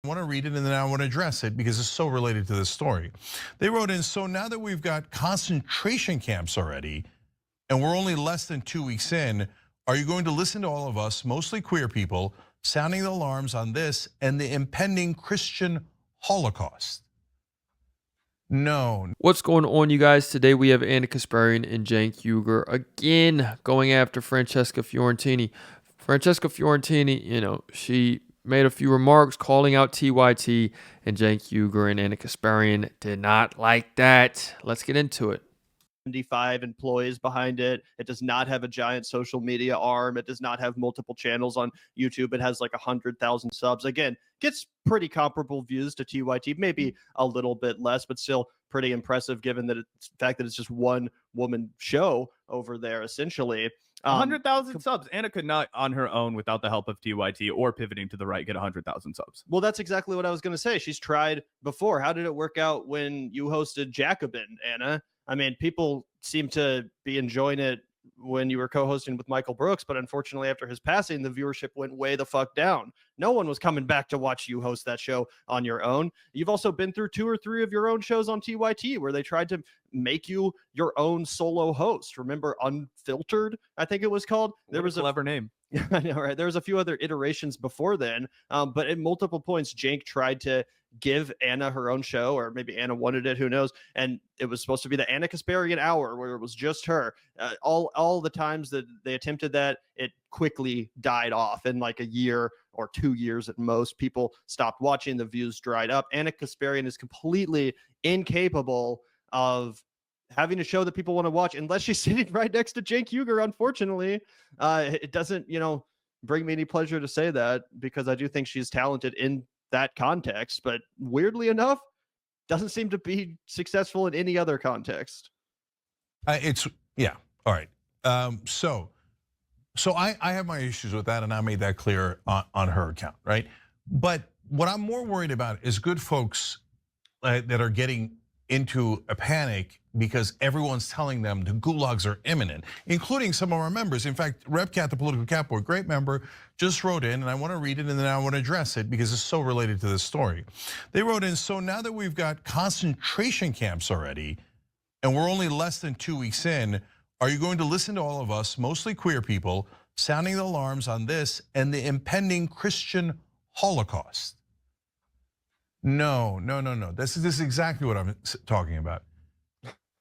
I want to read it and then I want to address it because it's so related to this story. They wrote in, so now that we've got concentration camps already and we're only less than 2 weeks in, are you going to listen to all of us, mostly queer people, sounding the alarms on this and the impending Christian Holocaust? No. What's going on, you guys? Today we have Ana Kasparian and Cenk Uygur again going after Francesca Fiorentini. Francesca Fiorentini, she made a few remarks calling out TYT, and Cenk Uygur and Ana Kasparian did not like that. Let's get into it. 75 employees behind it. It does not have a giant social media arm. It does not have multiple channels on YouTube. It has like 100,000 subs. Again, gets pretty comparable views to TYT, maybe a little bit less, but still pretty impressive given that it's the fact that it's just one woman show over there, essentially. 100,000 subs. Anna could not on her own without the help of TYT or pivoting to the right get 100,000 subs. Well, that's exactly what I was going to say. She's tried before. How did it work out when you hosted Jacobin, Anna? I mean, people seem to be enjoying it when you were co-hosting with Michael Brooks, but unfortunately after his passing, the viewership went way the fuck down. No one was coming back to watch you host that show on your own. You've also been through 2 or 3 of your own shows on TYT where they tried to make you your own solo host. Remember Unfiltered, I think it was called? There was a clever name. I know, right? There was a few other iterations before then, but at multiple points, Cenk tried to give Anna her own show, or maybe Anna wanted it, who knows? And it was supposed to be the Ana Kasparian Hour, where it was just her. All the times that they attempted that, it quickly died off in like a year or 2 years at most. People stopped watching, the views dried up. Ana Kasparian is completely incapable of having a show that people want to watch unless she's sitting right next to Cenk Uygur. Unfortunately, it doesn't, bring me any pleasure to say that, because I do think she's talented in that context, but weirdly enough, doesn't seem to be successful in any other context. Yeah. All right. So I have my issues with that, and I made that clear on her account, right? But what I'm more worried about is good folks that are getting into a panic because everyone's telling them the gulags are imminent, including some of our members. In fact, Rep Cat, the political catboard, great member, just wrote in, and I want to read it and then I want to address it because it's so related to this story. They wrote in, so now that we've got concentration camps already, and we're only less than 2 weeks in, are you going to listen to all of us, mostly queer people, sounding the alarms on this and the impending Christian Holocaust? No. This is exactly what I'm talking about.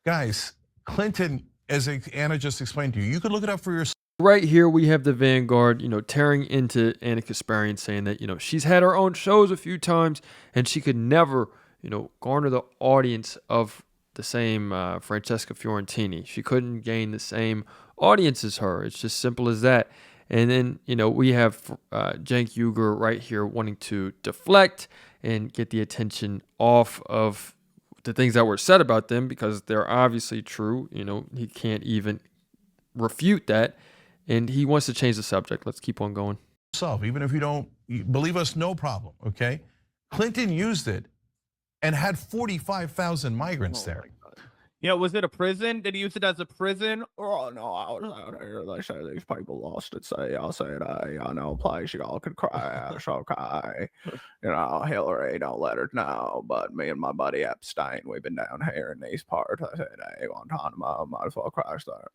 Guys, Clinton, as Anna just explained to you, you could look it up for yourself. Right here we have the Vanguard, tearing into Ana Kasparian, saying that, she's had her own shows a few times and she could never, garner the audience of the same Francesca Fiorentini. She couldn't gain the same audience as her. It's just simple as that. And then, we have Cenk Uygur right here wanting to deflect and get the attention off of the things that were said about them because they're obviously true. He can't even refute that. And he wants to change the subject. Let's keep on going. Even if you don't believe us, no problem, okay? Clinton used it and had 45,000 migrants there. Was it a prison? Did he use it as a prison? Oh no, I was out here. They say these people lost it. Say, I'll say it. No place y'all could cry. It's okay. Hillary don't let her know. But me and my buddy Epstein, we've been down here in these parts. I said, hey, Guantanamo, might as well crash there.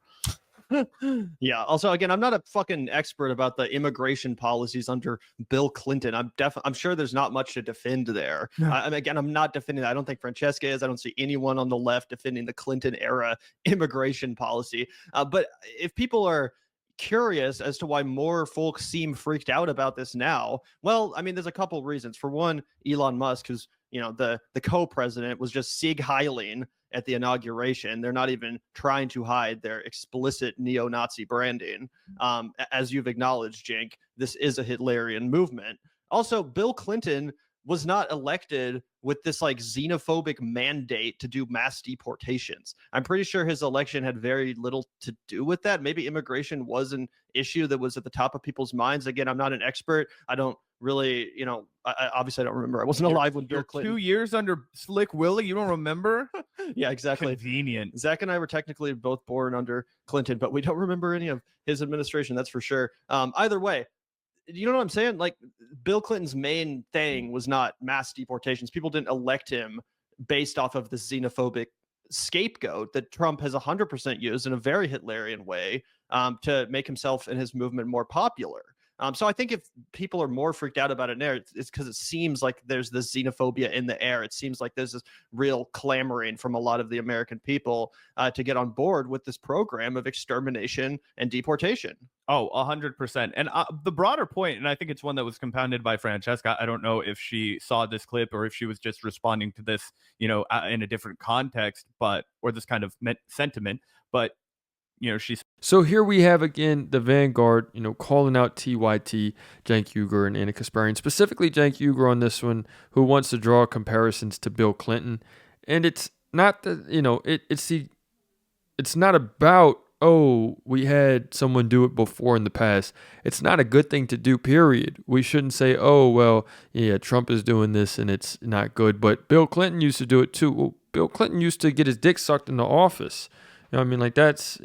Yeah. Also, again, I'm not a fucking expert about the immigration policies under Bill Clinton. I'm sure there's not much to defend there. Again, I'm not defending that. I don't think Francesca is. I don't see anyone on the left defending the Clinton era immigration policy. But if people are curious as to why more folks seem freaked out about this now, well, I mean, there's a couple reasons. For one, Elon Musk, who's the co-president, was just Sieg Heiling at the inauguration. They're not even trying to hide their explicit neo-Nazi branding. As you've acknowledged, Cenk, this is a Hitlerian movement. Also, Bill Clinton was not elected with this like xenophobic mandate to do mass deportations. I'm pretty sure his election had very little to do with that. Maybe immigration was an issue that was at the top of people's minds. Again, I'm not an expert. I don't really, I obviously don't remember. I wasn't alive when Bill Clinton. 2 years under Slick Willie, you don't remember? Yeah, exactly. Convenient. Zach and I were technically both born under Clinton, but we don't remember any of his administration. That's for sure. Either way, you know what I'm saying? Like, Bill Clinton's main thing was not mass deportations. People didn't elect him based off of the xenophobic scapegoat that Trump has 100% used in a very Hitlerian way to make himself and his movement more popular. So I think if people are more freaked out about it now, it's because it seems like there's this xenophobia in the air. It seems like there's this real clamoring from a lot of the American people to get on board with this program of extermination and deportation. Oh, 100%. And the broader point, and I think it's one that was compounded by Francesca. I don't know if she saw this clip or if she was just responding to this, in a different context, or this kind of sentiment. But she's. So here we have again the Vanguard, calling out TYT, Cenk Uygur, and Ana Kasparian, specifically Cenk Uygur on this one, who wants to draw comparisons to Bill Clinton, and it's not that it's not about, oh, we had someone do it before in the past. It's not a good thing to do, period. We shouldn't say, oh, well, yeah, Trump is doing this and it's not good, but Bill Clinton used to do it too. Well, Bill Clinton used to get his dick sucked in the office. That's,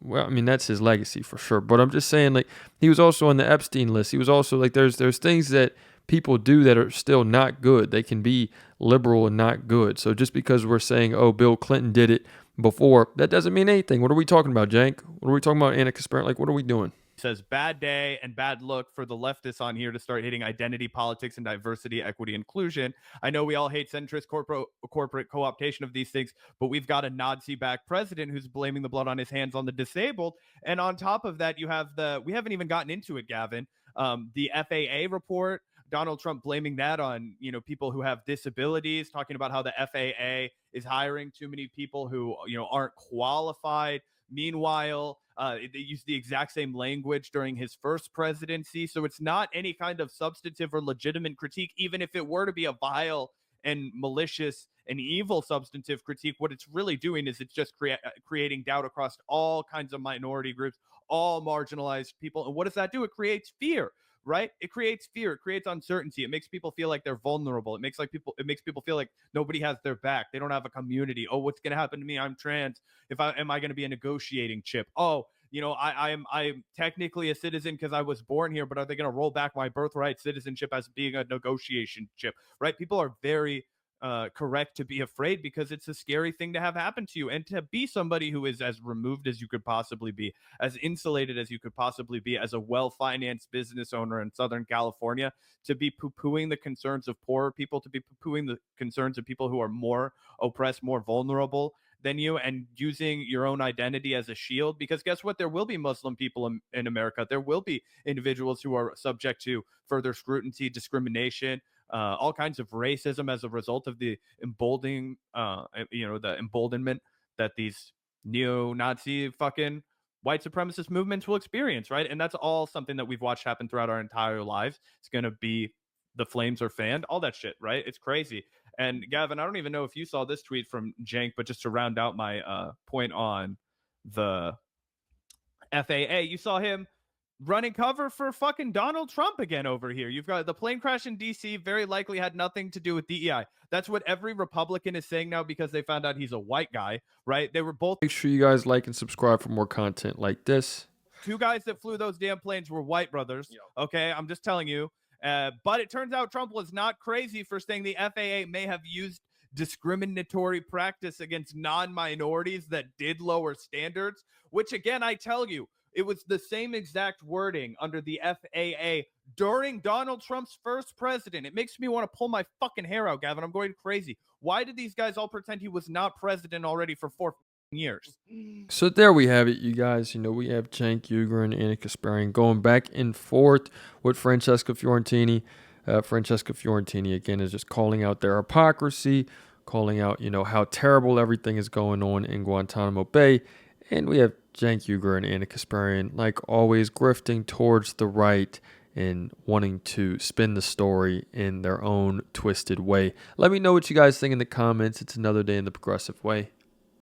that's his legacy for sure. But I'm just saying, like, he was also on the Epstein list. He was also, like, there's things that people do that are still not good. They can be liberal and not good. So just because we're saying, oh, Bill Clinton did it before, that doesn't mean anything. What are we talking about, Cenk? What are we talking about, Ana Kasparian? Like, what are we doing? Says bad day and bad look for the leftists on here to start hitting identity politics and diversity, equity, inclusion. I know we all hate centrist corporate co-optation of these things, but we've got a Nazi-backed president who's blaming the blood on his hands on the disabled. And on top of that, you have we haven't even gotten into it, Gavin, the FAA report, Donald Trump blaming that on, people who have disabilities, talking about how the FAA is hiring too many people who, aren't qualified. Meanwhile, they used the exact same language during his first presidency. So it's not any kind of substantive or legitimate critique, even if it were to be a vile and malicious and evil substantive critique. What it's really doing is it's just creating doubt across all kinds of minority groups, all marginalized people. And what does that do? It creates fear. Right? It creates fear. It creates uncertainty. It makes people feel like they're vulnerable. It makes people feel like nobody has their back. They don't have a community. Oh, what's going to happen to me? I'm trans. Am I going to be a negotiating chip? Oh, I'm technically a citizen because I was born here, but are they going to roll back my birthright citizenship as being a negotiation chip? Right? People are very correct to be afraid because it's a scary thing to have happen to you, and to be somebody who is as removed as you could possibly be, as insulated as you could possibly be, as a well-financed business owner in Southern California, to be poo-pooing the concerns of poorer people, to be poo-pooing the concerns of people who are more oppressed, more vulnerable than you, and using your own identity as a shield. Because guess what? There will be Muslim people in America. There will be individuals who are subject to further scrutiny, discrimination, all kinds of racism as a result of the emboldening, the emboldenment that these neo-Nazi fucking white supremacist movements will experience, right? And that's all something that we've watched happen throughout our entire lives. It's going to be the flames are fanned, all that shit, right? It's crazy. And Gavin, I don't even know if you saw this tweet from Cenk, but just to round out my point on the FAA, you saw him running cover for fucking Donald Trump again over here. You've got the plane crash in DC very likely had nothing to do with DEI. That's what every Republican is saying now because they found out he's a white guy, right? They were both. Make sure you guys like and subscribe for more content like this. Two guys that flew those damn planes were white brothers. Okay, I'm just telling you. But it turns out Trump was not crazy for saying the FAA may have used discriminatory practice against non-minorities that did lower standards, which again, I tell you, it was the same exact wording under the FAA during Donald Trump's first president. It makes me want to pull my fucking hair out, Gavin. I'm going crazy. Why did these guys all pretend he was not president already for 4 years? So there we have it, you guys. We have Cenk Uygur and Ana Kasparian going back and forth with Francesca Fiorentini. Francesca Fiorentini, again, is just calling out their hypocrisy, calling out, how terrible everything is going on in Guantanamo Bay. And we have Cenk Uygur and Ana Kasparian, like always, grifting towards the right and wanting to spin the story in their own twisted way. Let me know what you guys think in the comments. It's another day in the progressive way.